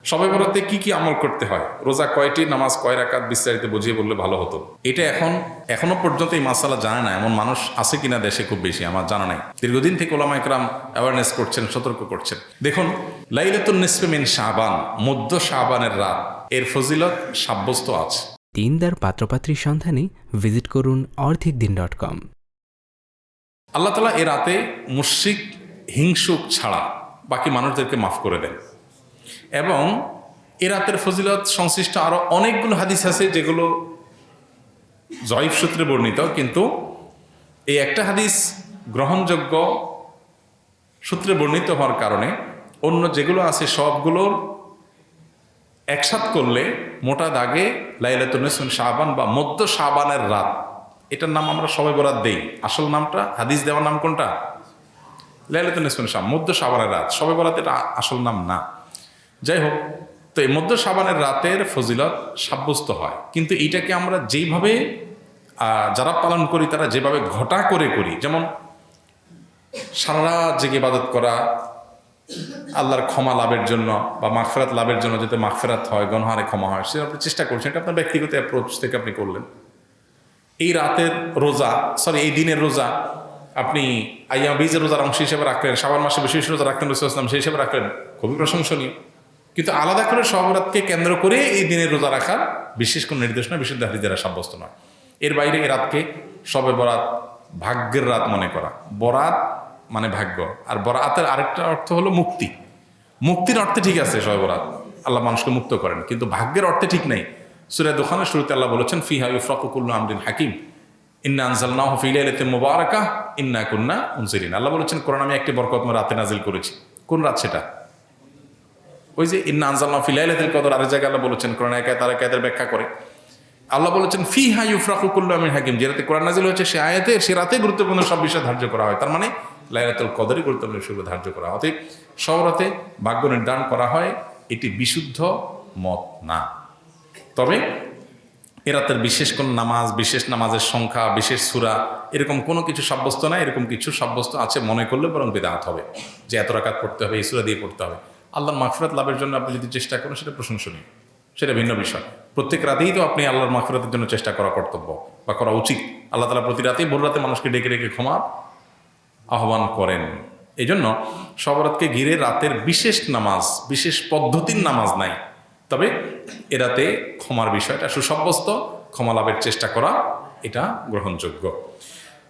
শবে বরাতে কি কি আমল করতে হয়, রোজা কয়টি, নামাজ কয় রাকাত, বিস্তারিত বুঝিয়ে বললে ভালো হতো। এটা এখনো পর্যন্ত এই মাসালা জানে না এমন মানুষ আছে কিনা দেশে খুব বেশি, আমার জানা নাই। দীর্ঘদিন থেকে ওলামা ইকরাম অ্যাওয়ারনেস করছেন, সতর্ক করছেন। দেখুন, লাইলাতুন নিসফে মিন শাবান, মধ্য শাবানের রাত, এর ফজিলত সাব্যস্ত আছে। দিনদার পাত্রপাত্রীর সন্ধানে ভিজিট করুন orthikdin.com। আল্লাহ তাআলা এ রাতে মুশরিক হিংসুক ছাড়া বাকি মানুষদেরকে মাফ করে দেন। এবং এ রাতের ফজিলত সংশ্লিষ্ট আরো অনেকগুলো হাদিস আছে যেগুলো জয়ীফ সূত্রে বর্ণিত, কিন্তু এই একটা হাদিস গ্রহণযোগ্য সূত্রে বর্ণিত হওয়ার কারণে অন্য যেগুলো আছে সবগুলোর একসাথ করলে মোটা দাগে লাইলাতুন নিসফে মিন শাবান বা মধ্য শাবানের রাত, এটার নাম আমরা শবে বরাত দেই। আসল নামটা, হাদিস দেওয়ার নাম কোনটা? লাইলাতুন নিসফে মিন শাবান, মধ্য শাবানের রাত। শবে বরাত এটা আসল নাম না। যাই হোক, তো এই মধ্য শাবানের রাতের ফজিলত সাব্যস্ত হয়, কিন্তু এইটাকে আমরা যেইভাবে যারা পালন করি তারা যেভাবে ঘটা করে করি, যেমন সারা রাত জেগে ইবাদত করা আল্লাহর ক্ষমা লাভের জন্য বা মাগফিরাত লাভের জন্য, যাতে মাগফিরাত হয়, গুনাহের ক্ষমা হয়, সেটা আপনি চেষ্টা করছেন। এটা আপনার ব্যক্তিগত অ্যাপ্রোচ থেকে আপনি করলেন। এই রাতের রোজা, এই দিনের রোজা আপনি আইয়াম বীজের রোজার অংশ হিসেবে রাখলেন, শাবান মাসে বিশেষ রোজা রাখলেন, রাসূলুল্লাহ সাল্লাল্লাহু আলাইহি ওয়াসাল্লাম সেই হিসেবে রাখলেন, খুবই প্রশংসনীয়। কিন্তু আলাদা করে শবে বরাতকে কেন্দ্র করে এই দিনের রোজা রাখার বিশেষ কোনো নির্দেশনা বিশুদ্ধ হাদিস দ্বারা সাব্যস্ত নয়। এর বাইরে এই রাতকে শবে বরাত ভাগ্যের রাত মনে করা। বরাত মানে ভাগ্য, আর বরাতের আরেকটা অর্থ হলো মুক্তি। মুক্তির অর্থে ঠিক আছে শবে বরাত, আল্লাহ মানুষকে মুক্ত করেন, কিন্তু ভাগ্যের অর্থে ঠিক নেই। সূরা দুখানের শুরুতে আল্লাহ বলেছেন, ফিহা ইউফরাকু কুল্লু আমরিন হাকিম ইন্না আনজালনাহু ফি লাইলাতিন মুবারাকাহ ইন্না কুন্না মুনজিরিন। আল্লাহ বলেছেন, কোরআন আমি একটি বরকতময় রাতে নাজিল করেছি। কোন রাত সেটা? ওই যে ইন্না আনজালনাহু ফি লাইলাতিল কদর। আরেক জায়গায় আল্লাহ বলেছেন, কোরআন আয়াত আর আয়াতের ব্যাখ্যা করে আল্লাহ বলেছেন, ফিহা ইউফরাকু কুল্লু আমরিন হাকিম। যে রাতে কোরআন নাজিল হয়েছে সে রাতে গুরুত্বপূর্ণ সব বিষয় ধার্য করা হয়। তার মানে লাইলাতুল কদরই গুরুত্বপূর্ণ বিষয়গুলো ধার্য করা হয়। অতএব সব রাতে ভাগ্য নির্ধারণ করা হয়, এটি বিশুদ্ধ মত না। তবে এ রাতের বিশেষ কোন নামাজ, বিশেষ নামাজের সংখ্যা, বিশেষ সূরা, এরকম কোনো কিছু সাব্যস্ত না। এরকম কিছু সাব্যস্ত আছে মনে করলে বরং বিদআত হবে, যে এত রাকাত পড়তে হবে, এই সূরা দিয়ে পড়তে হবে। আল্লাহর মাগফিরাত লাভের জন্য আপনি যদি চেষ্টা করেন সেটা প্রশংসনীয়, সেটা ভিন্ন বিষয়। প্রত্যেক রাতেই তো আপনি আল্লাহর মাগফিরাতের জন্য চেষ্টা করা কর্তব্য বা করা উচিত। আল্লাহ তাআলা প্রতি রাতেই ভোর রাতে মানুষকে ডেকে ডেকে ক্ষমা আহ্বান করেন। এই জন্য শবে বরাতকে ঘিরে রাতের বিশেষ নামাজ, বিশেষ পদ্ধতির নামাজ নাই। তবে এ রাতে ক্ষমার বিষয়টা সুসাব্যস্ত, ক্ষমা লাভের চেষ্টা করা এটা গ্রহণযোগ্য।